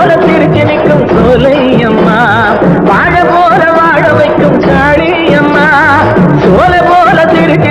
போல சிரிச்சு நிற்கும் சோலை அம்மா வாழ போல வாழ வைக்கும் காளி அம்மா சோலை போல சிரிச்சு